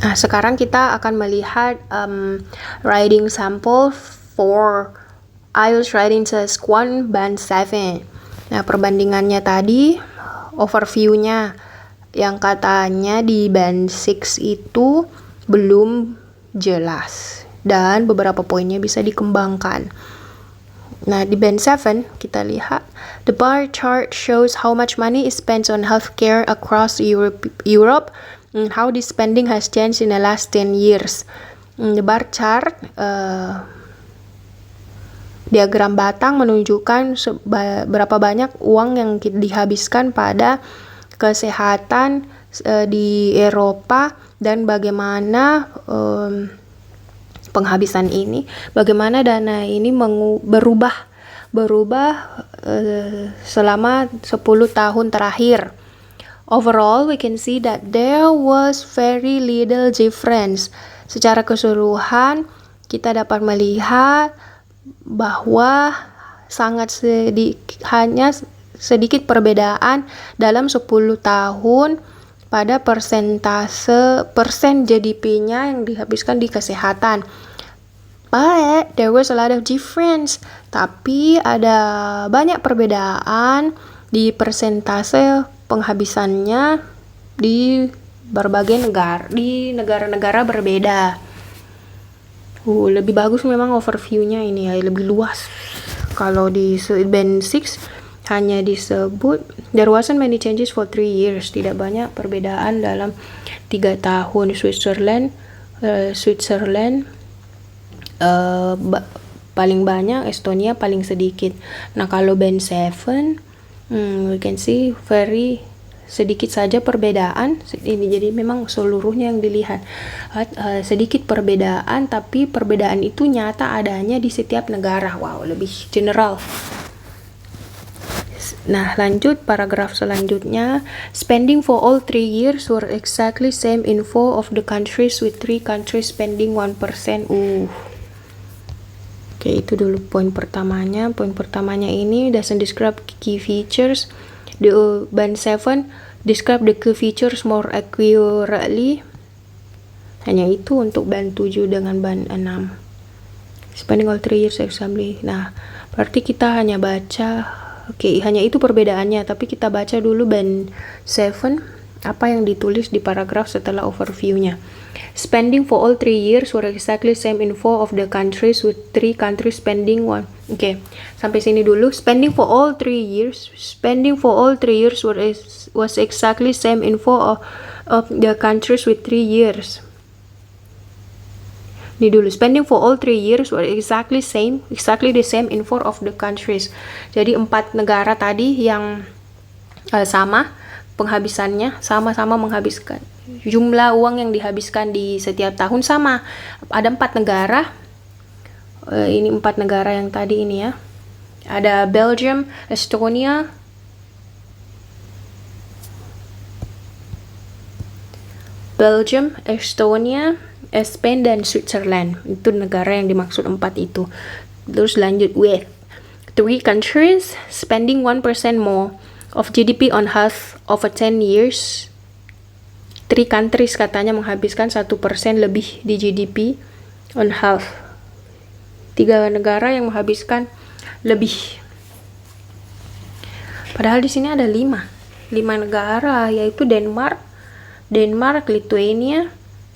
Nah, sekarang kita akan melihat writing sample for IELTS Writing Test 1 Band 7. Nah, perbandingannya tadi, overview-nya yang katanya di Band 6 itu belum jelas dan beberapa poinnya bisa dikembangkan. Nah, di Band 7 kita lihat the bar chart shows how much money is spent on healthcare across Europe and how this spending has changed in the last 10 years. The bar chart diagram batang menunjukkan berapa banyak uang yang dihabiskan pada kesehatan di Eropa dan bagaimana penghabisan ini, bagaimana dana ini berubah selama 10 tahun terakhir. Overall, we can see that there was very little difference. Secara keseluruhan, kita dapat melihat bahwa hanya sedikit perbedaan dalam 10 tahun pada persen GDP-nya yang dihabiskan di kesehatan. But there was a lot of difference. Tapi ada banyak perbedaan di persentase penghabisannya di berbagai negara, di negara-negara berbeda. Lebih bagus memang overview-nya ini ya, lebih luas. Kalau di Band 6 hanya disebut there wasn't many changes for 3 years. Tidak banyak perbedaan dalam 3 tahun. Switzerland paling banyak, Estonia paling sedikit. Nah, kalau Band 7 we can see very sedikit saja perbedaan ini, jadi memang seluruhnya yang dilihat sedikit perbedaan, tapi perbedaan itu nyata adanya di setiap negara. Wow, lebih general. Nah, lanjut paragraf selanjutnya. Spending for all 3 years were exactly same in 4 of the countries, with 3 countries spending 1%. Oke, itu dulu poin pertamanya. Poin pertamanya ini doesn't describe key features. The Band 7 describe the key features more accurately. Hanya itu untuk Band 7 dengan Band 6. Spending all 3 years exactly. Nah, berarti kita hanya baca, hanya itu perbedaannya, tapi kita baca dulu Band 7 apa yang ditulis di paragraf setelah overview-nya. Spending for all 3 years were exactly same in 4 of the countries, with 3 countries spending 1. Sampai sini dulu. Spending for all 3 years was exactly same in 4 of the countries with 3 years. Ini dulu, spending for all 3 years were exactly the same in 4 of the countries. Jadi 4 negara tadi yang sama penghabisannya, sama-sama menghabiskan jumlah uang yang dihabiskan di setiap tahun sama. Ada 4 negara, ini 4 negara yang tadi ini ya. Ada Belgium, Estonia, Spain, dan Switzerland. Itu negara yang dimaksud 4 itu. Terus lanjut with 3 countries spending 1% more of GDP on health over 10 years. 3 countries katanya menghabiskan 1% lebih di GDP on health. 3 negara yang menghabiskan lebih. Padahal di sini ada 5 negara, yaitu Denmark, Lithuania,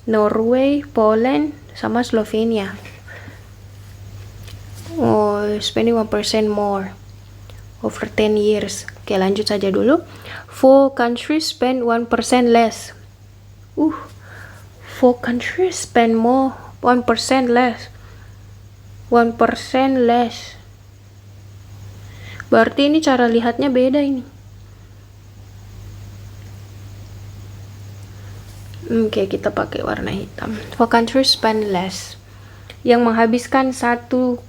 Norway, Poland, sama Slovenia. Spending 1% more over 10 years. Oke, lanjut saja dulu. 4 countries spend 1% less. 4 countries spend more 1% less. 1% less. Berarti ini cara lihatnya beda ini. Oke, kita pakai warna hitam. 4 countries spend less. Yang menghabiskan 1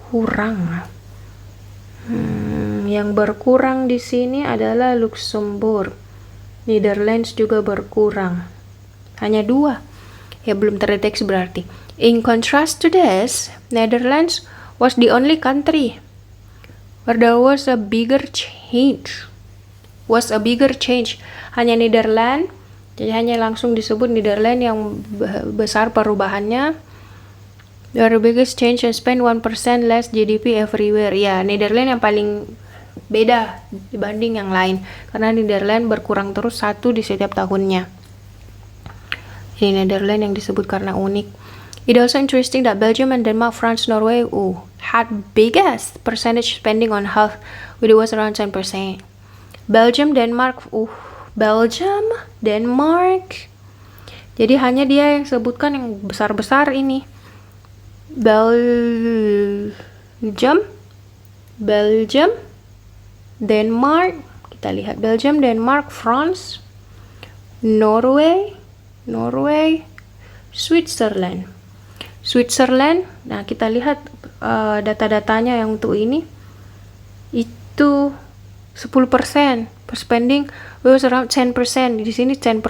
kurang. Yang berkurang di sini adalah Luxembourg. Netherlands juga berkurang. Hanya 2. Ya, belum terdeteksi berarti. In contrast to this, Netherlands was the only country where there was a bigger change. Hanya Netherlands Jadi hanya langsung disebut Netherlands yang besar perubahannya. The biggest change and spend 1% less GDP everywhere. Ya, Netherlands yang paling beda dibanding yang lain. Karena Netherlands berkurang terus 1 di setiap tahunnya. Ini Netherlands yang disebut karena unik. It also interesting that Belgium and Denmark, France, Norway had biggest percentage spending on health, which was around 10%. Belgium, Denmark, Denmark. Jadi hanya dia yang sebutkan yang besar-besar ini. Belgium, Denmark. Kita lihat Belgium, Denmark, France, Norway, Switzerland. Nah kita lihat data-datanya yang untuk ini itu 10% per spending was around 10%, di sini 10%.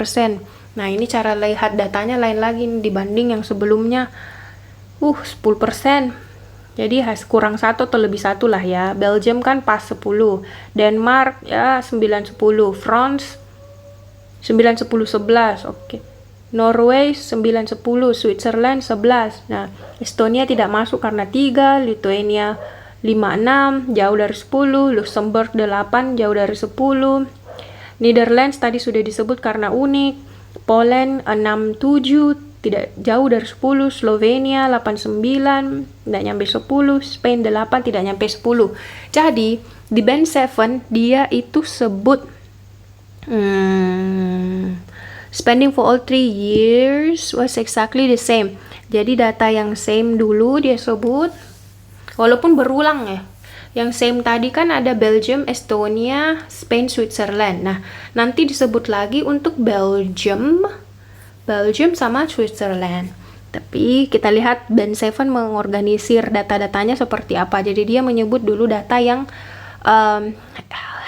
Nah ini cara lihat datanya lain lagi dibanding yang sebelumnya 10%. Jadi kurang 1 atau lebih 1 lah ya. Belgium kan pas 10, Denmark ya 9-10, France 9-10-11, oke. Norway 9-10, Switzerland 11. Nah, Estonia tidak masuk karena 3, Lithuania 5-6, jauh dari 10, Luxembourg 8, jauh dari 10. Netherlands tadi sudah disebut karena unik, Poland 6-7, tidak jauh dari 10, Slovenia 8-9, tidak nyampe 10, Spain 8, tidak nyampe 10. Jadi, di band 7 dia itu sebut spending for all 3 years was exactly the same. Jadi data yang same dulu dia sebut, walaupun berulang ya. Yang same tadi kan ada Belgium, Estonia, Spain, Switzerland. Nah, nanti disebut lagi untuk Belgium sama Switzerland. Tapi kita lihat Band 7 mengorganisir data-datanya seperti apa. Jadi dia menyebut dulu data yang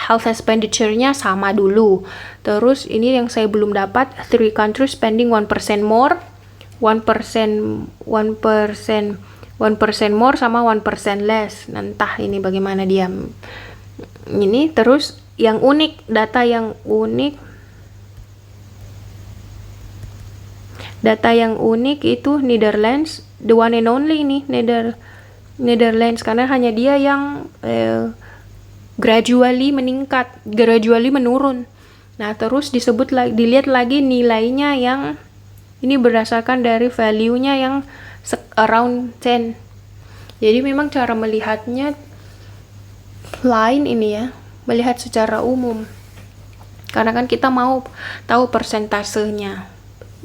health expenditure-nya sama dulu. Terus ini yang saya belum dapat, 3 countries spending 1% more, 1% more sama 1% less. Entah ini bagaimana dia. Ini terus yang unik, data yang unik itu Netherlands, the one and only ini Netherlands, karena hanya dia yang gradually menurun. Nah, terus dilihat lagi nilainya yang ini berdasarkan dari value-nya yang around 10. Jadi memang cara melihatnya lain ini ya, melihat secara umum. Karena kan kita mau tahu persentasenya.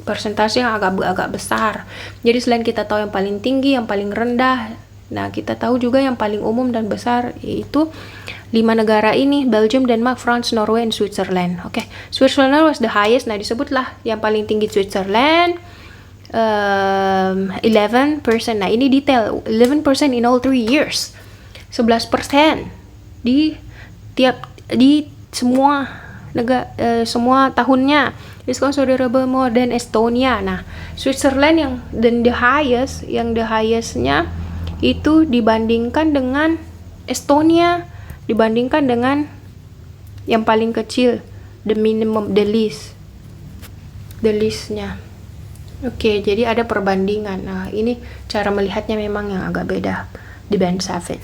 Persentase yang agak besar. Jadi selain kita tahu yang paling tinggi, yang paling rendah, nah kita tahu juga yang paling umum dan besar, yaitu 5 negara ini, Belgium, Denmark, France, Norway, and Switzerland. Oke, Switzerland was the highest. Nah, disebutlah yang paling tinggi Switzerland, 11%. Nah, ini detail, 11% in all 3 years. 11% di semua semua tahunnya. It's considerable more than Estonia. Nah, Switzerland yang the highest-nya itu dibandingkan dengan Estonia, dibandingkan dengan yang paling kecil, the listnya. Oke, jadi ada perbandingan. Nah, ini cara melihatnya memang yang agak beda di Band 7.